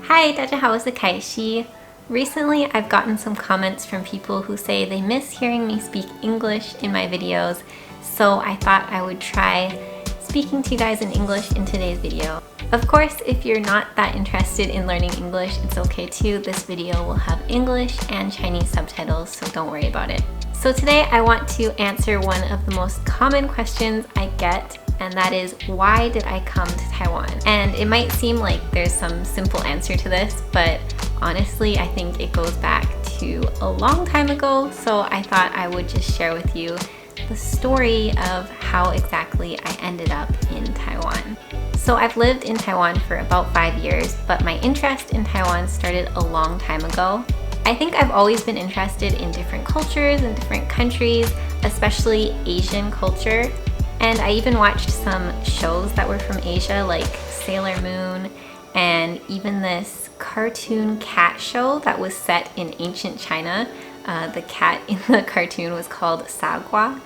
Hi, 大家好，我是凯西。Recently, I've gotten some comments from people who say they miss hearing me speak English in my videos, so I thought I would try speaking to you guys in English in today's video. Of course, if you're not that interested in learning English, it's okay too. This video will have English and Chinese subtitles, so don't worry about it. So today I want to answer one of the most common questions I get, and that is, why did I come to Taiwan? And it might seem like there's some simple answer to this, but honestly, I think it goes back to a long time ago, so I thought I would just share with you the story of how exactly I ended up in Taiwan. So I've lived in Taiwan for about 5 years, but my interest in Taiwan started a long time ago. I think I've always been interested in different cultures and different countries, especially Asian culture. And I even watched some shows that were from Asia, like Sailor Moon, and even this cartoon cat show that was set in ancient China. The cat in the cartoon was called Sagua,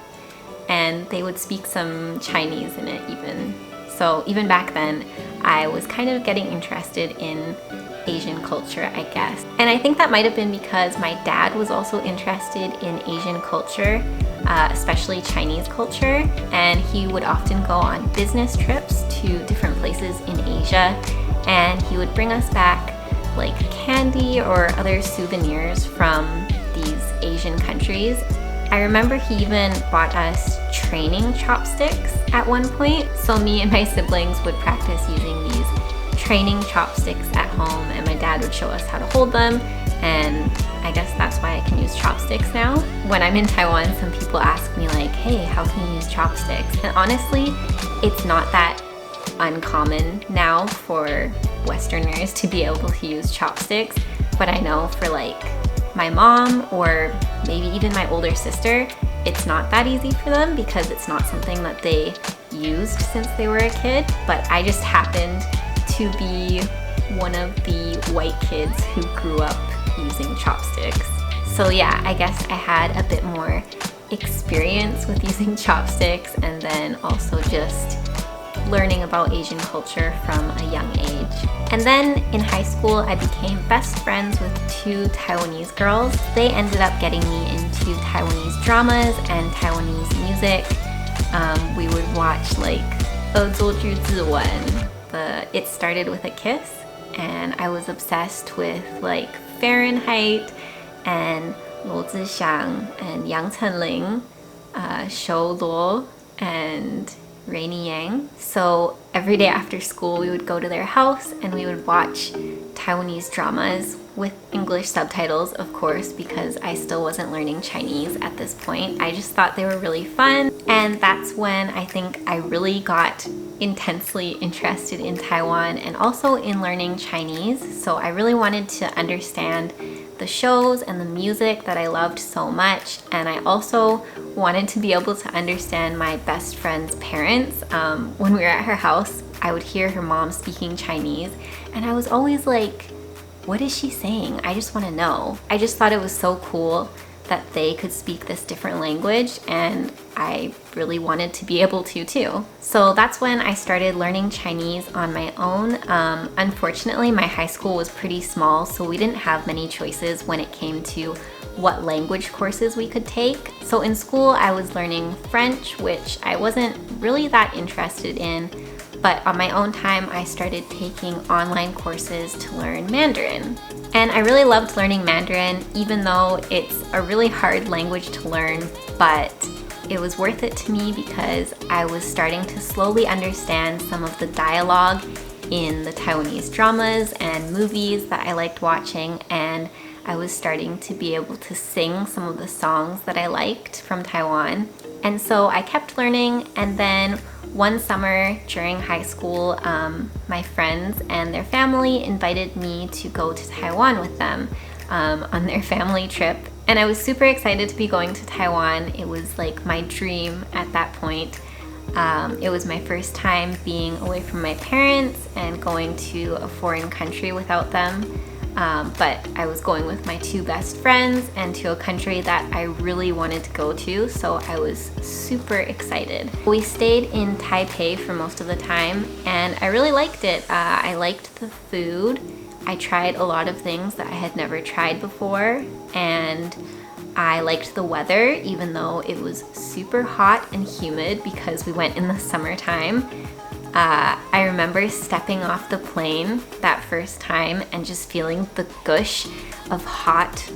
and they would speak some Chinese in it even. So even back then, I was kind of getting interested in Asian culture, I guess. And I think that might have been because my dad was also interested in Asian culture, especially Chinese culture, and he would often go on business trips to different places in Asia, and he would bring us back like candy or other souvenirs from these Asian countries. I remember he even bought us training chopsticks at one point, so me and my siblings would practice using these training chopsticks at home, and my dad would show us how to hold them, and I guess that's why I can use chopsticks now. When I'm in Taiwan, some people ask me like, hey, how can you use chopsticks? And honestly, it's not that uncommon now for Westerners to be able to use chopsticks, but I know for like my mom or maybe even my older sister, it's not that easy for them because it's not something that they used since they were a kid. But I just happened to be one of the white kids who grew up using chopsticks. So yeah, I guess I had a bit more experience with using chopsticks, and then also just learning about Asian culture from a young age. And then in high school, I became best friends with 2 Taiwanese girls. They ended up getting me into Taiwanese dramas and Taiwanese music. We would watch like 恶作剧之吻, It Started with a Kiss, and I was obsessed with like Fahrenheit and 罗志祥 and Yang Chenling, Shou Luo and Rainy Yang. So every day after school, we would go to their house and we would watch Taiwanese dramas with English subtitles, of course, because I still wasn't learning Chinese at this point. I just thought they were really fun, and that's when I think I really got intensely interested in Taiwan and also in learning Chinese. So I really wanted to understand the shows and the music that I loved so much, and I also wanted to be able to understand my best friend's parents. When we were at her house, I would hear her mom speaking Chinese, and I was always like, what is she saying? I just want to know. I just thought it was so cool that they could speak this different language, and I really wanted to be able to too. So that's when I started learning Chinese on my own. Unfortunately, my high school was pretty small, so we didn't have many choices when it came to what language courses we could take. So in school, I was learning French, which I wasn't really that interested in, but on my own time, I started taking online courses to learn Mandarin. And I really loved learning Mandarin, even though it's a really hard language to learn, but it was worth it to me because I was starting to slowly understand some of the dialogue in the Taiwanese dramas and movies that I liked watching, and I was starting to be able to sing some of the songs that I liked from Taiwan. And so I kept learning, and then one summer during high school, my friends and their family invited me to go to Taiwan with them on their family trip. And I was super excited to be going to Taiwan. It was like my dream at that point. It was my first time being away from my parents and going to a foreign country without them. but I was going with my two best friends and to a country that I really wanted to go to, so I was super excited. We stayed in Taipei for most of the time, and I really liked it. I liked the food. I tried a lot of things that I had never tried before, and I liked the weather, even though it was super hot and humid because we went in the summertime. I remember stepping off the plane that first time and just feeling the gush of hot,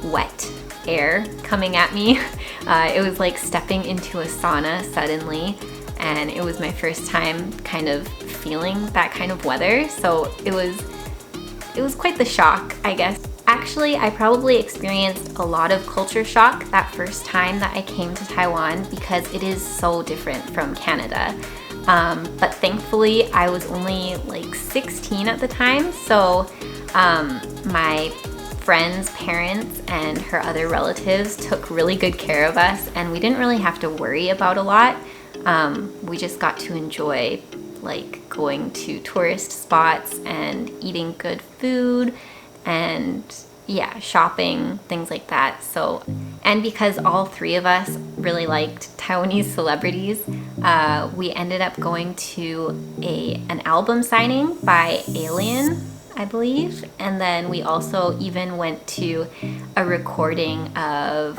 wet air coming at me. It was like stepping into a sauna suddenly, and it was my first time kind of feeling that kind of weather, so it was quite the shock, I guess. Actually, I probably experienced a lot of culture shock that first time that I came to Taiwan because it is so different from Canada. But thankfully, I was only like 16 at the time, so my friend's parents and her other relatives took really good care of us, and we didn't really have to worry about a lot. We just got to enjoy like going to tourist spots and eating good food and yeah, shopping, things like that. So, and because all three of us really liked Taiwanese celebrities, we ended up going to an album signing by Alien, I believe. And then we also even went to a recording of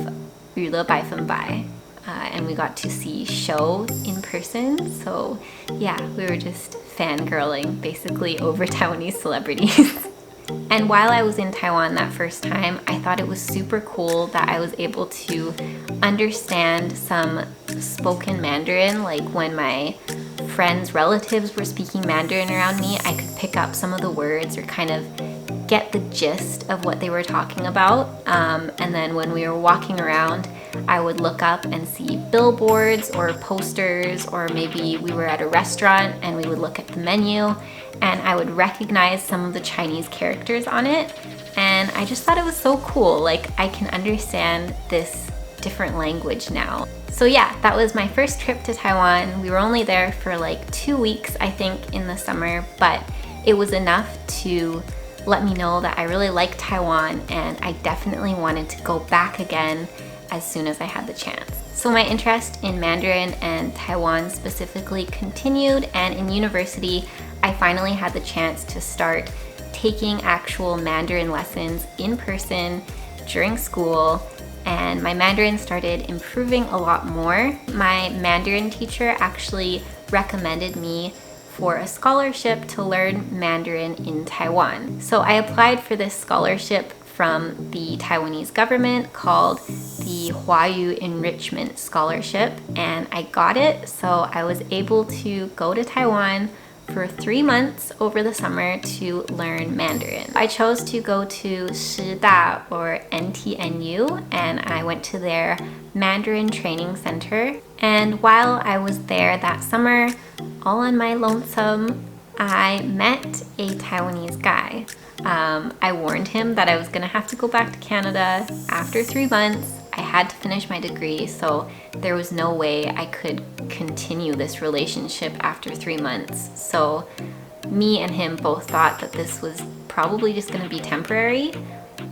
娱乐百分百. And we got to see Show in person. So yeah, we were just fangirling basically over Taiwanese celebrities. And while I was in Taiwan that first time, I thought it was super cool that I was able to understand some spoken Mandarin. Like when my friends' relatives were speaking Mandarin around me, I could pick up some of the words or kind of get the gist of what they were talking about. And then when we were walking around, I would look up and see billboards or posters, or maybe we were at a restaurant and we would look at the menu and I would recognize some of the Chinese characters on it. And I just thought it was so cool. Like, I can understand this different language now. So yeah, that was my first trip to Taiwan. We were only there for like 2 weeks, I think, in the summer, but it was enough to let me know that I really liked Taiwan and I definitely wanted to go back again as soon as I had the chance. So my interest in Mandarin and Taiwan specifically continued, and in university, I finally had the chance to start taking actual Mandarin lessons in person during school, and my Mandarin started improving a lot more. My Mandarin teacher actually recommended me for a scholarship to learn Mandarin in Taiwan. So I applied for this scholarship from the Taiwanese government called the Huayu Enrichment Scholarship, and I got it, so I was able to go to Taiwan for 3 months over the summer to learn Mandarin. I chose to go to Shida or NTNU, and I went to their Mandarin training center. And while I was there that summer, all on my lonesome, I met a Taiwanese guy. I warned him that I was gonna have to go back to Canada after 3 months. I had to finish my degree, so there was no way I could continue this relationship after 3 months. So me and him both thought that this was probably just gonna be temporary,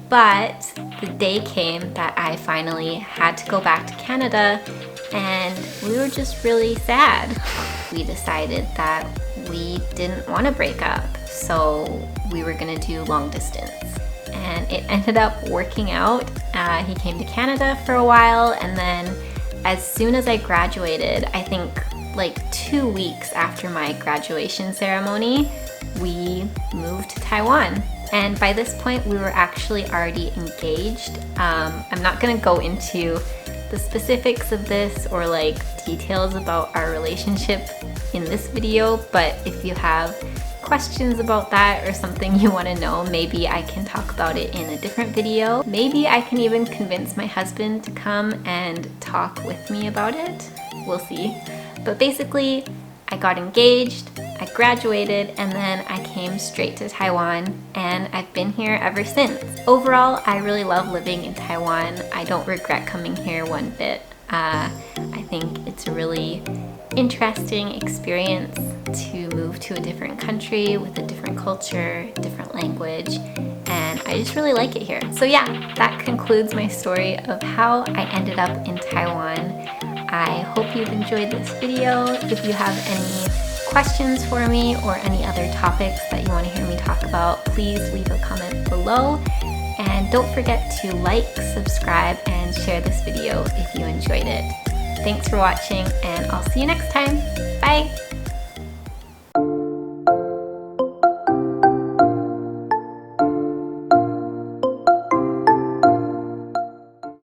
but the day came that I finally had to go back to Canada, and we were just really sad. We decided that we didn't want to break up, so we were gonna do long distance. And it ended up working out. He came to Canada for a while, and then as soon as I graduated, I think like 2 weeks after my graduation ceremony, we moved to Taiwan. And by this point, we were actually already engaged. I'm not gonna go into the specifics of this or like details about our relationship in this video, but if you have questions about that or something you want to know, maybe I can talk about it in a different video. Maybe I can even convince my husband to come and talk with me about it. We'll see. But basically, I got engaged, I graduated, and then I came straight to Taiwan, and I've been here ever since. Overall, I really love living in Taiwan. I don't regret coming here one bit. I think it's a really interesting experience to move to a different country with a different culture, different language, and I just really like it here. So yeah, that concludes my story of how I ended up in Taiwan. I hope you've enjoyed this video. If you have any questions for me or any other topics that you want to hear me talk about, please leave a comment below. And don't forget to like, subscribe, and share this video if you enjoyed it. Thanks for watching, and I'll see you next time. Bye!